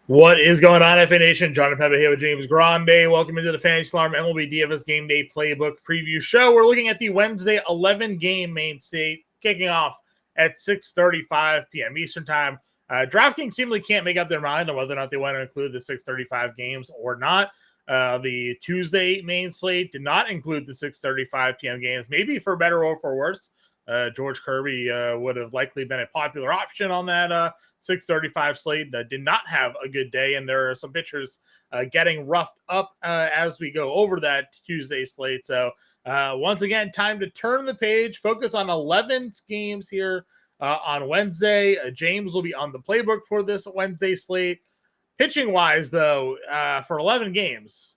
What is going on, FA Nation? John Impemba here with James Grande. Welcome into the Fantasy Alarm MLB DFS Game Day Playbook Preview Show. We're looking at the Wednesday 11-game main slate, kicking off at 6:35 p.m. Eastern Time. DraftKings seemingly can't make up their mind on whether or not they want to include the 6:35 games or not. The Tuesday main slate did not include the 6:35 p.m. games, maybe for better or for worse. George Kirby would have likely been a popular option on that 6:35 slate. Did not have a good day, and there are some pitchers getting roughed up as we go over that Tuesday slate. So once again, time to turn the page, focus on 11 games here on Wednesday. James will be on the playbook for this Wednesday slate. Pitching wise, though, for 11 games,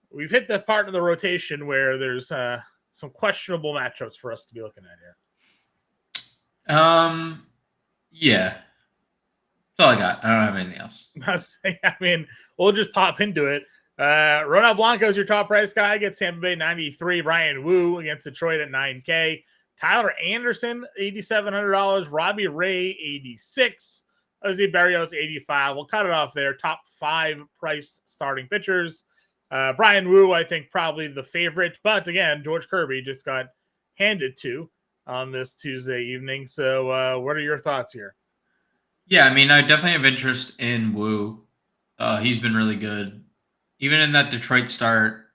we've hit the part of the rotation where there's some questionable matchups for us to be looking at here. Yeah. That's all I got. I don't have anything else. I mean, we'll just pop into it. Ronald Blanco is your top price guy against Tampa Bay, 93. Brian Wu against Detroit at 9K. Tyler Anderson, $8,700. Robbie Ray, 86. Jose Barrios, 85. We'll cut it off there. Top 5 priced starting pitchers. Brian Wu, I think, probably the favorite. But again, George Kirby just got handed to on this Tuesday evening. So what are your thoughts here? Yeah, I mean, I definitely have interest in Wu. He's been really good. Even in that Detroit start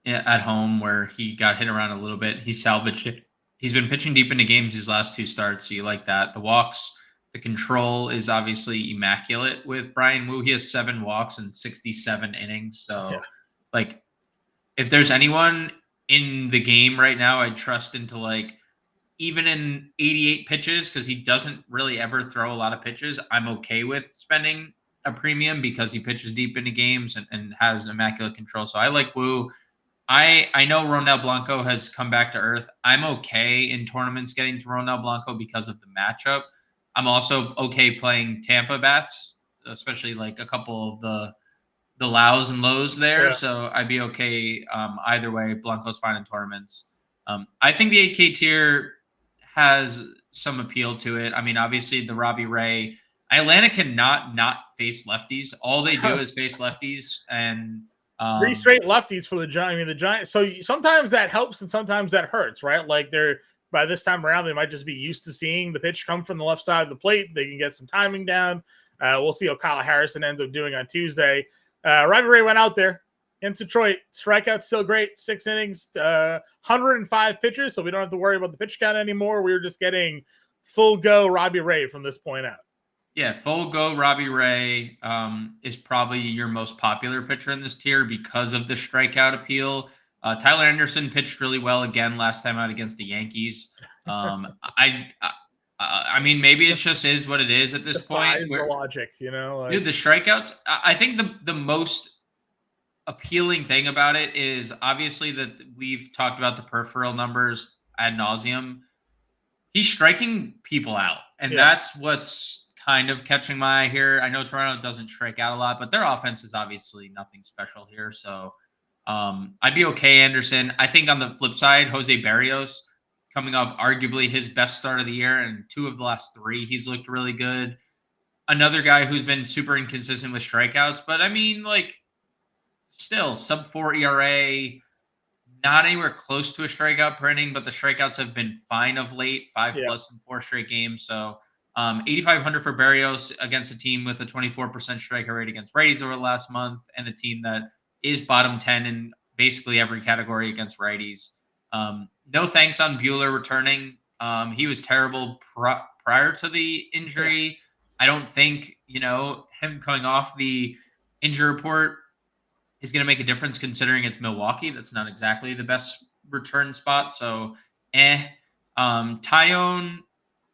at home where he got hit around a little bit, he salvaged it. He's been pitching deep into games these last 2 starts, so you like that. The walks, the control is obviously immaculate with Brian Wu. He has 7 walks and 67 innings. So, like, if there's anyone in the game right now I'd trust into, like, even in 88 pitches, because he doesn't really ever throw a lot of pitches, I'm okay with spending a premium because he pitches deep into games and has immaculate control. So I like Wu. I know Ronel Blanco has come back to earth. I'm okay in tournaments getting to Ronel Blanco because of the matchup. I'm also okay playing Tampa bats, especially like a couple of the lows and lows there. Yeah. So I'd be okay either way. Blanco's fine in tournaments. I think the 8K tier has some appeal to it. I mean, obviously the Robbie Ray, Atlanta cannot not face lefties. All they do is face lefties, and 3 straight lefties for the Giants. I mean, the Giants. So sometimes that helps and sometimes that hurts, right? Like they're by this time around, they might just be used to seeing the pitch come from the left side of the plate. They can get some timing down. We'll see how Kyle Harrison ends up doing on Tuesday. Robbie Ray went out there in Detroit. Strikeout still great. 6 innings, 105 pitches. So we don't have to worry about the pitch count anymore. We're just getting full go Robbie Ray from this point out. Yeah, full go Robbie Ray is probably your most popular pitcher in this tier because of the strikeout appeal. Tyler Anderson pitched really well again last time out against the Yankees. I mean, maybe it just is what it is at this point. The logic, you know, dude, the strikeouts. I think the most appealing thing about it is obviously that we've talked about the peripheral numbers ad nauseum. He's striking people out, and that's what's kind of catching my eye here. I know Toronto doesn't strike out a lot, but their offense is obviously nothing special here. So I'd be okay, Anderson. I think on the flip side, Jose Barrios coming off arguably his best start of the year, and 2 of the last 3, he's looked really good. Another guy who's been super inconsistent with strikeouts, but I mean, like, still sub 4 ERA, not anywhere close to a strikeout per inning, but the strikeouts have been fine of late, 5+ in 4 straight games. So 8,500 for Barrios against a team with a 24% strikeout rate against righties over the last month, and a team that is bottom 10 in basically every category against righties. No thanks on Buehler returning. He was terrible prior to the injury. I don't think, him coming off the injury report is going to make a difference considering it's Milwaukee. That's not exactly the best return spot. So, Tyone,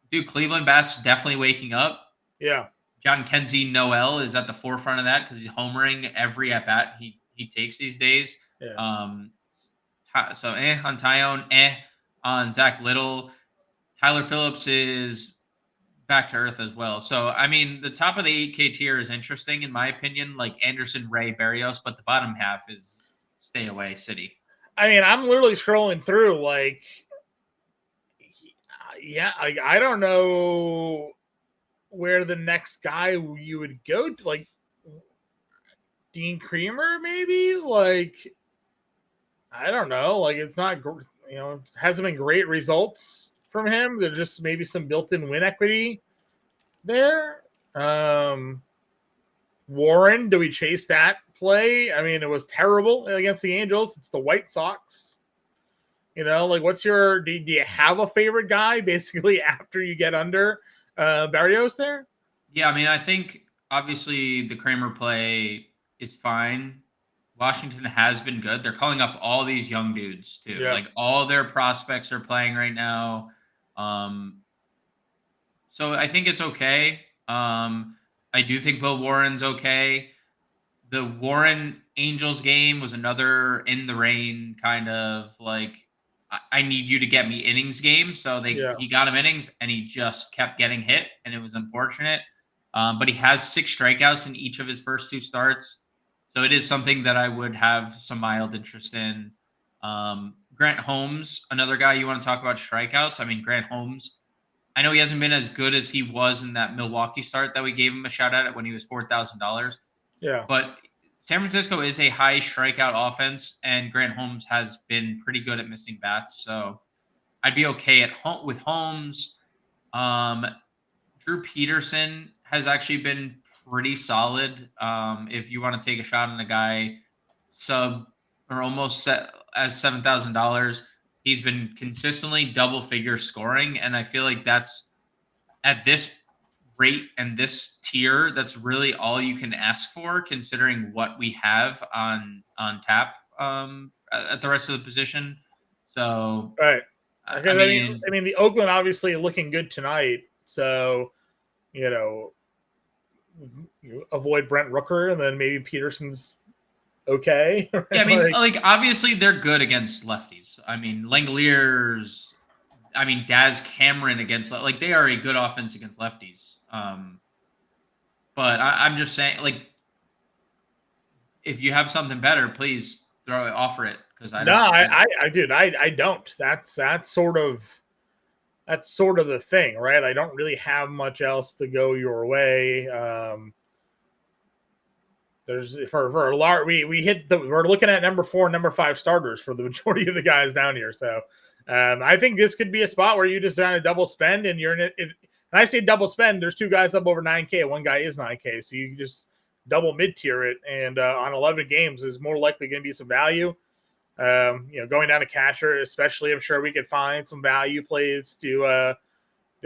dude, Cleveland bats definitely waking up. Yeah. John Kenzie Noel is at the forefront of that because he's homering every at bat he takes these days. Yeah. On Tyone, on Zach Little. Tyler Phillips is back to earth as well. So, I mean, the top of the 8K tier is interesting, in my opinion, like Anderson, Ray, Barrios, but the bottom half is stay away city. I mean, I'm literally scrolling through, like, I don't know where the next guy you would go to, like Dean Creamer, maybe. Like, I don't know. Like, it's not, hasn't been great results from him. There's just maybe some built-in win equity there. Warren, do we chase that play? I mean, it was terrible against the Angels. It's the White Sox. Like, what's your? Do you have a favorite guy basically after you get under Barrios there? Yeah, I mean, I think obviously the Kramer play is fine. Washington has been good. They're calling up all these young dudes too. Yeah. Like all their prospects are playing right now. So I think it's okay. I do think Bill Warren's okay. The Warren Angels game was another in the rain kind of like I need you to get me innings game. So he got him innings and he just kept getting hit and it was unfortunate. But he has 6 strikeouts in each of his first 2 starts. So it is something that I would have some mild interest in. Grant Holmes, another guy you want to talk about strikeouts. I mean, Grant Holmes, I know he hasn't been as good as he was in that Milwaukee start that we gave him a shout out at when he was $4,000. Yeah. But San Francisco is a high strikeout offense, and Grant Holmes has been pretty good at missing bats. So I'd be okay at home with Holmes. Drew Peterson has actually been pretty solid. If you want to take a shot on a guy sub or almost set as $7,000, he's been consistently double figure scoring, and I feel like that's at this rate and this tier, that's really all you can ask for, considering what we have on tap at the rest of the position. So, right. I mean, the Oakland obviously looking good tonight. So, you avoid Brent Rooker, and then maybe Peterson's okay. Yeah, I mean, like obviously they're good against lefties. I mean, Langoliers. I mean, Daz Cameron against like they are a good offense against lefties. But I'm just saying, like, if you have something better, please offer it because I don't. I don't. That's sort of the thing, right? I don't really have much else to go your way. There's for a large, we're looking at number 4 and number 5 starters for the majority of the guys down here. So I think this could be a spot where you just kind of double spend and you're in it. And I say double spend, there's 2 guys up over 9K. One guy is 9K. So you can just double mid tier it. And on 11 games is more likely going to be some value. Going down to catcher, especially, I'm sure we could find some value plays to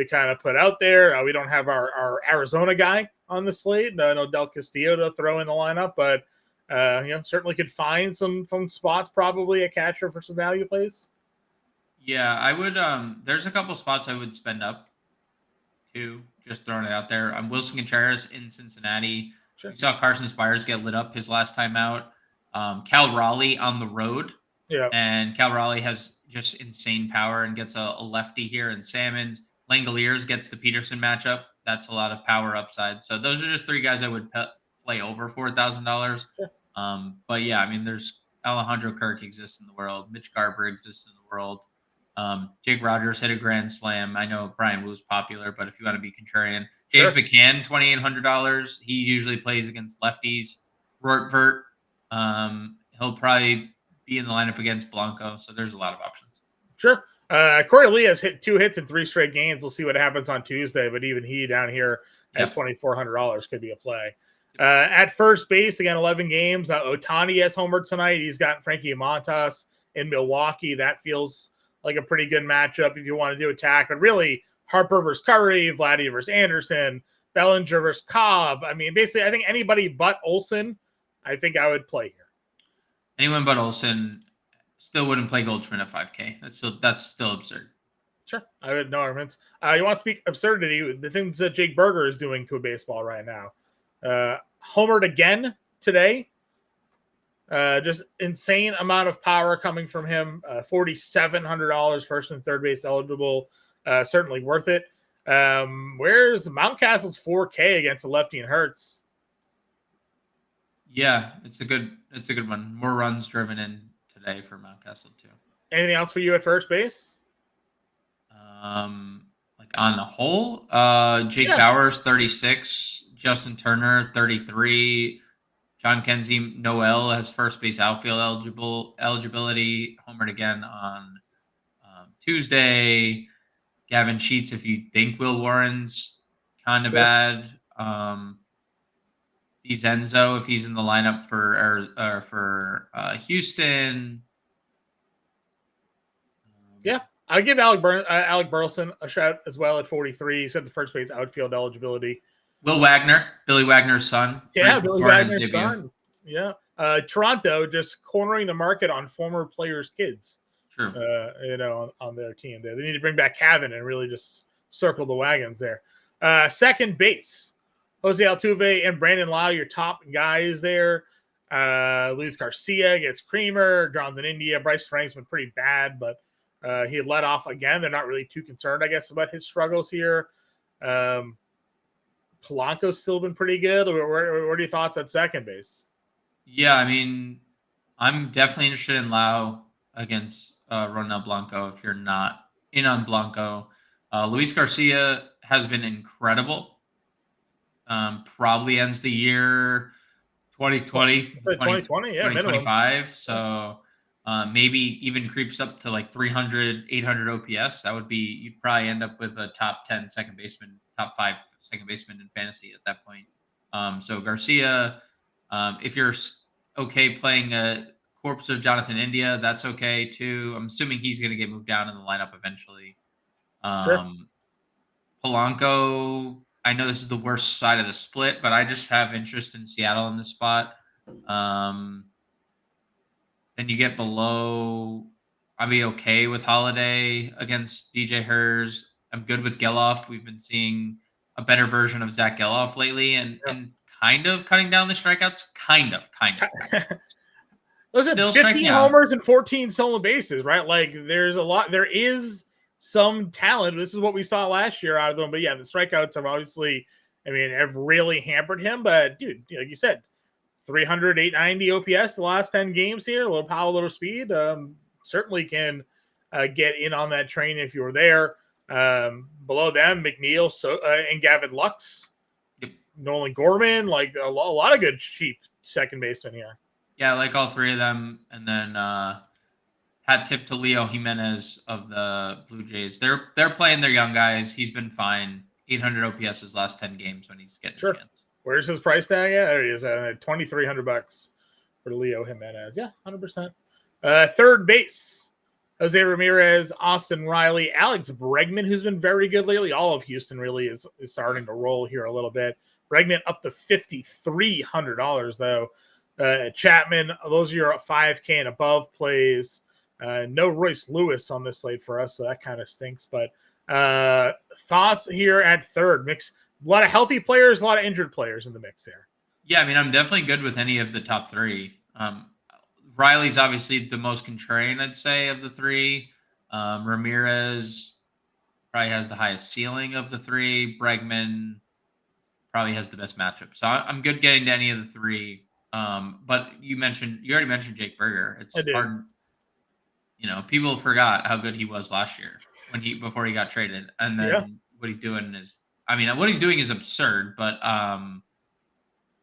kind of put out there. We don't have our Arizona guy on the slate. No Del Castillo to throw in the lineup, but certainly could find some spots probably a catcher for some value plays. Yeah, I would. There's a couple spots I would spend up to. Just throwing it out there. Wilson Contreras in Cincinnati. Sure. We saw Carson Spires get lit up his last time out. Cal Raleigh on the road. Yeah. And Cal Raleigh has just insane power and gets a lefty here. And Salmons. Langoliers gets the Peterson matchup. That's a lot of power upside. So those are just 3 guys I would play over $4,000. Sure. But yeah, I mean, there's Alejandro Kirk exists in the world. Mitch Garver exists in the world. Jake Rogers hit a grand slam. I know Brian Woo's popular, but if you want to be contrarian, James McCann, $2,800. He usually plays against lefties. Rortvert, he'll probably be in the lineup against Blanco. So there's a lot of options. Sure. Corey Lee has hit 2 hits in 3 straight games. We'll see what happens on Tuesday, but even he down here at $2,400 could be a play. At first base, again, 11 games. Ohtani has homered tonight. He's got Frankie Montas in Milwaukee. That feels like a pretty good matchup if you want to do attack. But really, Harper versus Curry, Vladdy versus Anderson, Bellinger versus Cobb. I mean, basically, I think anybody but Olsen, I think I would play here. Anyone but Olsen. Still wouldn't play Goldschmidt at 5K. That's still absurd. Sure. I have no arguments. You want to speak absurdity, the things that Jake Berger is doing to a baseball right now. Homered again today. Just insane amount of power coming from him. $4,700 first and third base eligible. Certainly worth it. Where's Mountcastle's 4K against a lefty and Hurts? Yeah, it's a good one. More runs driven in today for Mountcastle too. Anything else for you at first base? Like on the whole. Jake Yeah. Bauers, 36. Justin Turner, 33. John Kenzie Noel has first base outfield eligibility. Homered again on Tuesday. Gavin Sheets, if you think Will Warren's kind of bad. DiZenzo, if he's in the lineup for Houston. Yeah. I'll give Alec Burleson a shout as well at 43. He said the first base outfield eligibility. Will Wagner, Billy Wagner's son. Yeah, Billy Wagner's son. Yeah. Toronto just cornering the market on former players' kids. True. On their team there. They need to bring back Cavan and really just circle the wagons there. Second base, Jose Altuve and Brandon Lau, your top guys there. Luis Garcia gets Creamer. Jonathan India. Bryce Frank's been pretty bad, but he had let off again. They're not really too concerned, I guess, about his struggles here. Polanco's still been pretty good. What are your thoughts at second base? Yeah, I mean, I'm definitely interested in Lau against Ronel Blanco if you're not in on Blanco. Luis Garcia has been incredible. Probably ends the year 2020, 2020, yeah, 2025. minimum. So maybe even creeps up to like 300, 800 OPS. That would be, you'd probably end up with a top 10 second baseman, top 5 second baseman in fantasy at that point. So Garcia, if you're okay playing a corpse of Jonathan India, that's okay too. I'm assuming he's going to get moved down in the lineup eventually. Sure. Polanco, I know this is the worst side of the split, but I just have interest in Seattle in this spot. Then you get below, I'd be okay with Holiday against DJ Hers. I'm good with Geloff. We've been seeing a better version of Zach Geloff lately and kind of cutting down the strikeouts. Kind of. Listen, still 15 homers and 14 stolen bases, right? Like there is some talent. This is what we saw last year out of them. But yeah, the strikeouts have obviously, have really hampered him. But dude, like you said, 300, 890 OPS the last 10 games here. A little power, a little speed. Certainly can get in on that train if you were there. Below them, McNeil and Gavin Lux. Yep. Nolan Gorman, like a lot of good cheap second basemen here. Yeah, I like all three of them. And then hat tip to Leo Jimenez of the Blue Jays. They're playing their young guys. He's been fine. 800 OPS his last 10 games when he's getting a chance. Where's his price tag at? There he is at $2,300 for Leo Jimenez. Yeah, 100%. Third base, Jose Ramirez, Austin Riley, Alex Bregman, who's been very good lately. All of Houston really is starting to roll here a little bit. Bregman up to $5,300 though. Chapman, those are your 5K and above plays. No Royce Lewis on this slate for us, so that kind of stinks. But thoughts here at third? Mix a lot of healthy players, a lot of injured players in the mix there. Yeah, I'm definitely good with any of the top three. Riley's obviously the most contrarian, I'd say, of the three. Ramirez probably has the highest ceiling of the three. Bregman probably has the best matchup. So I'm good getting to any of the three. But you already mentioned Jake Berger. It's hard. People forgot how good he was last year before he got traded. And then what he's doing is, what he's doing is absurd, but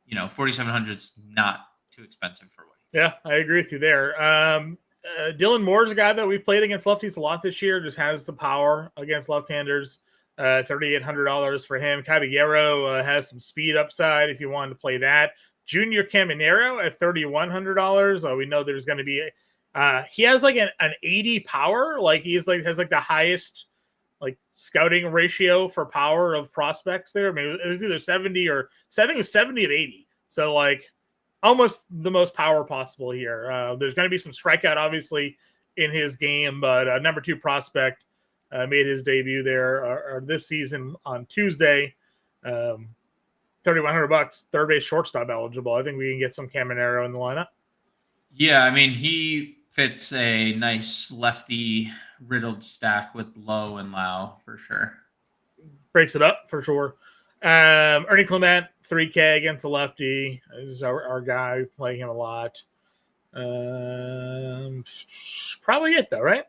4,700 is not too expensive for what. Yeah, I agree with you there. Dylan Moore's a guy that we've played against lefties a lot this year. Just has the power against left-handers. $3,800 for him. Caballero has some speed upside if you wanted to play that. Junior Caminero at $3,100. We know there's going to be he has like an 80 power. Like has the highest like scouting ratio for power of prospects there. It was either 70 or I think it was 70 of 80. So like almost the most power possible here. There's going to be some strikeout obviously in his game, but number 2 prospect made his debut there or this season on Tuesday. $3,100, third base shortstop eligible. I think we can get some Caminero in the lineup. Yeah, he fits a nice lefty riddled stack with Lowe and Lau for sure. Breaks it up for sure. Ernie Clement, 3K against a lefty. This is our guy. We play him a lot. Probably it though, right?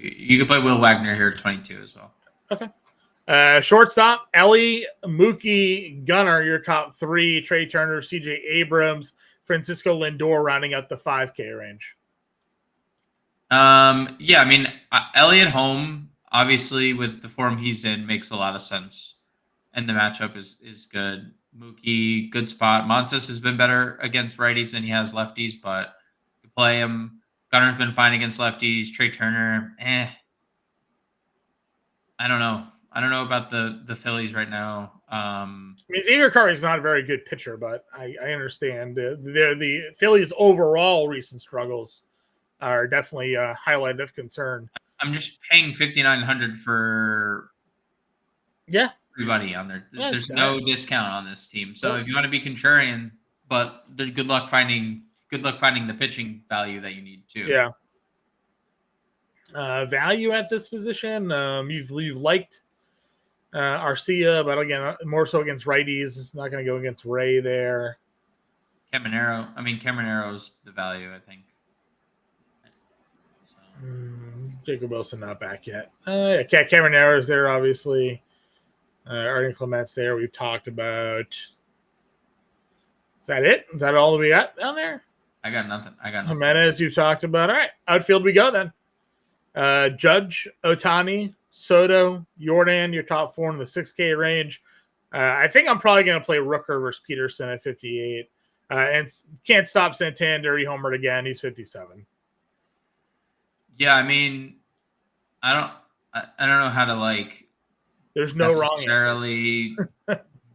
You could play Will Wagner here at 22 as well. Okay. Shortstop, Ellie, Mookie, Gunnar, your top three. Trey Turner, CJ Abrams, Francisco Lindor rounding out the 5K range. Yeah, I mean, Ellie at home, obviously with the form he's in, makes a lot of sense. And the matchup is good. Mookie, good spot. Montes has been better against righties than he has lefties, but you play him. Gunner's been fine against lefties. Trey Turner, I don't know. I don't know about the Phillies right now. I mean, Xavier Curry is not a very good pitcher, but I understand the Phillies' overall recent struggles are definitely a highlight of concern. I'm just paying $5,900 for everybody on there. There's no discount on this team. So if you want to be contrarian, but good luck finding the pitching value that you need too. Yeah. Value at this position. You've liked Arcia, but again, more so against righties. It's not going to go against Ray there. Camaro's the value, I think. So. Jacob Wilson not back yet. Cameron is there, obviously. Arden Clement's there. We've talked about. Is that it? Is that all we got down there? I got nothing. Jimenez, you've talked about. All right, outfield we go then. Judge, Ohtani, Soto, Jordan, your top four in the 6K range. I think I'm probably going to play Rooker versus Peterson at 58. And can't stop Santander. He homered again. He's 57. Yeah, I mean, I don't know how to There's no wrong necessarily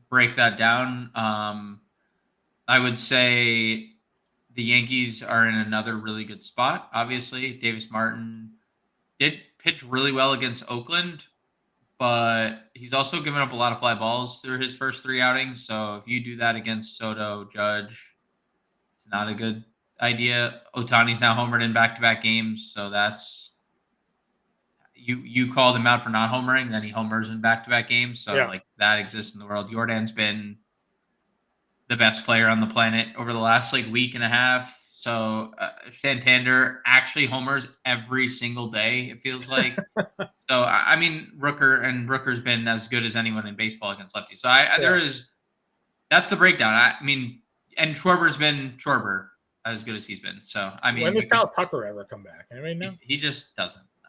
break that down. I would say the Yankees are in another really good spot. Obviously, Davis Martin did pitch really well against Oakland, but he's also given up a lot of fly balls through his first three outings. So if you do that against Soto, Judge, it's not a good idea. Ohtani's now homered in back-to-back games, so that's you called him out for not homering, then he homers in back-to-back games. So that exists in the world. Jordan's been the best player on the planet over the last week and a half. So Santander actually homers every single day, it feels like. So, I mean, Rooker's been as good as anyone in baseball against lefties. So that's the breakdown. I mean, and Schwarber's been Schwarber as good as he's been. So, I mean. When does Kyle Tucker ever come back? Anybody know? He just doesn't. I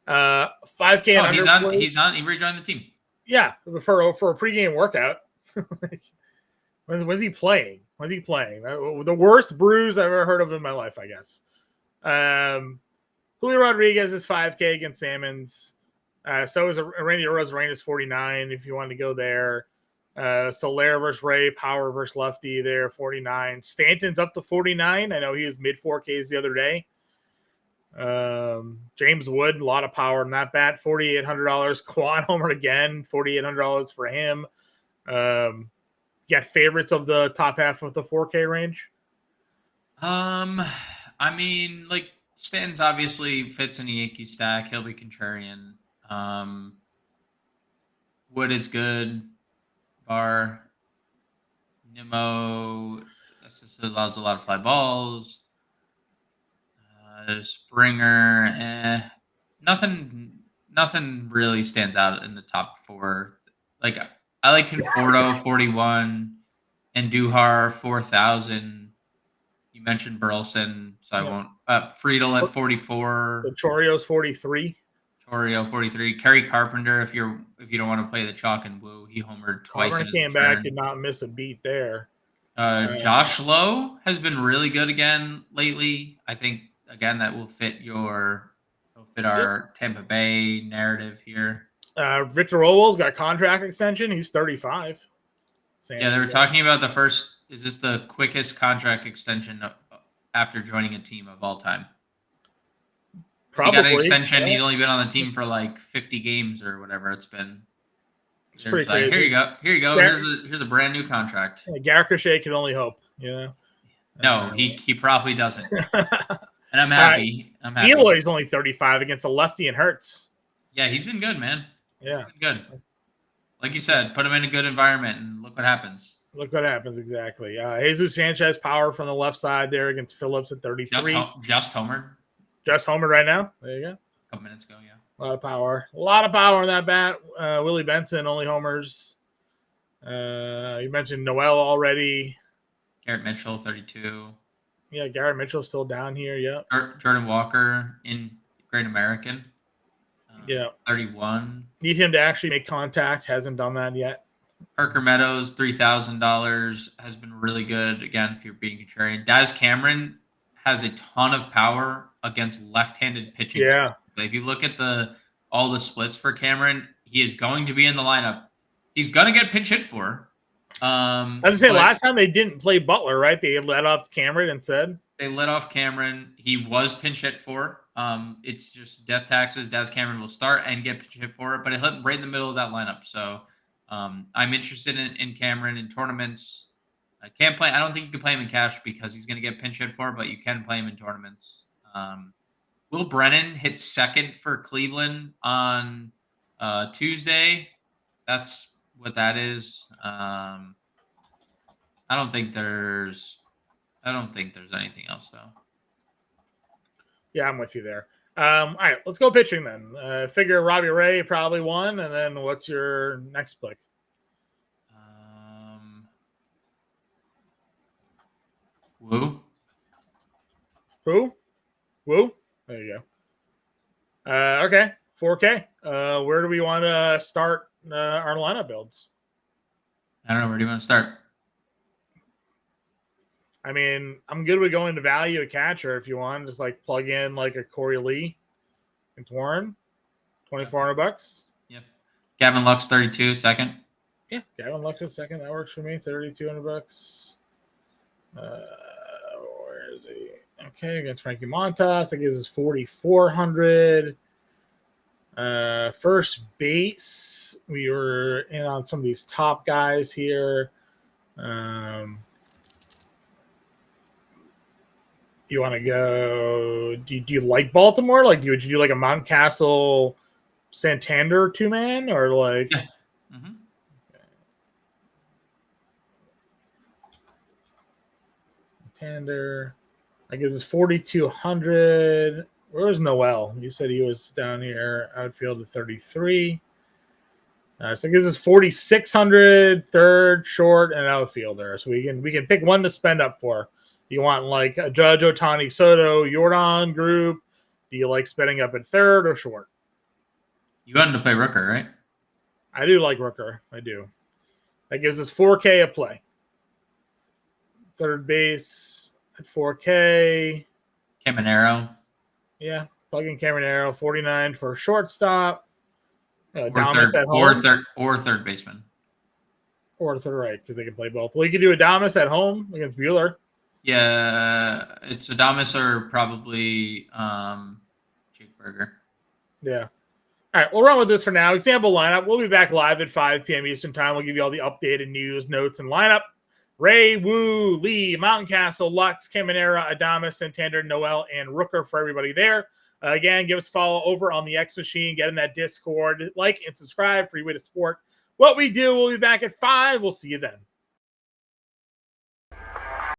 don't know. 5K and under. He rejoined the team. Yeah, for a pregame workout. When's he playing? The worst bruise I've ever heard of in my life, I guess. Julio Rodriguez is 5K against Salmons. So is Randy Arozarena is 49 if you want to go there. Soler versus Ray, Power versus Lefty there, 49. Stanton's up to 49. I know he was mid 4Ks the other day. James Wood, a lot of power in that bat, $4,800. Quan homer again, $4,800 for him. Got favorites of the top half of the 4K range? I mean, Stanton's obviously fits in the Yankee stack. He'll be contrarian. Wood is good. Bar. Nimmo allows a lot of fly balls. Springer, nothing really stands out in the top four. I like Conforto 41 and Duhar 4,000. You mentioned Burleson, so I won't. Friedel at 44. Chorio's 43. Chorio 43. Kerry Carpenter, if you don't want to play the chalk and woo, he homered twice. Carpenter came back, did not miss a beat there. Josh Lowe has been really good again lately. I think again that will fit our Tampa Bay narrative here. Victor Robles got contract extension. He's 35. Yeah, they were talking about is this the quickest contract extension after joining a team of all time? Probably. He got an extension. Yeah. He's only been on the team for 50 games or whatever it's been. It's pretty crazy. Here you go. Here's a brand new contract. Yeah, Garrett Crochet can only hope, No, he probably doesn't. And I'm happy. I'm happy. Eloy's only 35 against a lefty and Hurts. Yeah, he's been good, man. Yeah. Good. Like you said, put him in a good environment and look what happens. Exactly. Jesus Sanchez, power from the left side there against Phillips at 33. Just homered. Just homered right now. There you go. couple minutes ago. Yeah, A lot of power. A lot of power in that bat. Willie Benson, only homers. You mentioned Noel already. Garrett Mitchell, 32. Yeah, Garrett Mitchell's still down here. Yep. Jordan Walker in Great American. Yeah. 31. Need him to actually make contact. Hasn't done that yet. Parker Meadows, $3,000, has been really good. Again, if you're being contrarian. Daz Cameron has a ton of power against left-handed pitching. Yeah. If you look at all the splits for Cameron, he is going to be in the lineup. He's going to get pinch hit for. As I say, last time they didn't play Butler, right? They let off Cameron instead. They let off Cameron. He was pinch hit for. It's just death taxes. Daz Cameron will start and get pinch hit for it, but it hit right in the middle of that lineup. So I'm interested in Cameron in tournaments. I can't play. I don't think you can play him in cash because he's going to get pinch hit for, but you can play him in tournaments. Will Brennan hit second for Cleveland on Tuesday? That's what that is. I don't think there's anything else though. Yeah, I'm with you there. All right, let's go pitching then. Figure Robbie Ray probably won, and then what's your next pick? Woo. Who? Woo? There you go. Okay, 4K. Where do we want to start our lineup builds? I don't know. Where do you want to start? I mean, I'm good with going to value a catcher if you want. Just like plug in like a Corey Lee and Warren, $2,400. Yep. Gavin Lux, 32, second. Yeah, Gavin Lux is second. That works for me. $3,200. Where is he? Okay, against Frankie Montas, that gives us 4,400. First base, we were in on some of these top guys here. You want to go? Do you like Baltimore? Like, would you do like a Mountcastle Santander 2-man or like? Yeah. Mm-hmm. Santander. I guess it's 4,200. Where's Noel? You said he was down here. Outfield at 33. So it gives us 4,600, third, short, and outfielder. So we can pick one to spend up for. Do you want like a Judge, Ohtani, Soto, Jordan group? Do you like spending up at third or short? You wanted to play Rooker, right? I do like Rooker. I do. That gives us 4K a play. Third base at 4K. Caminero. Yeah, plug in Caminero, 49 for shortstop. Or third baseman. Or third, right, because they can play both. Well, you could do Adames at home against Buehler. Yeah, it's Adames or probably Jake Berger. Yeah. All right, we'll run with this for now. Example lineup. We'll be back live at 5 p.m. Eastern time. We'll give you all the updated news, notes, and lineup. Ray, Wu, Lee, Mountcastle, Lux, Caminera, Adames, Santander, Noel, and Rooker for everybody there. Again, give us a follow over on the X Machine. Get in that Discord. Like and subscribe. Free way to support what we do. We'll be back at 5. We'll see you then.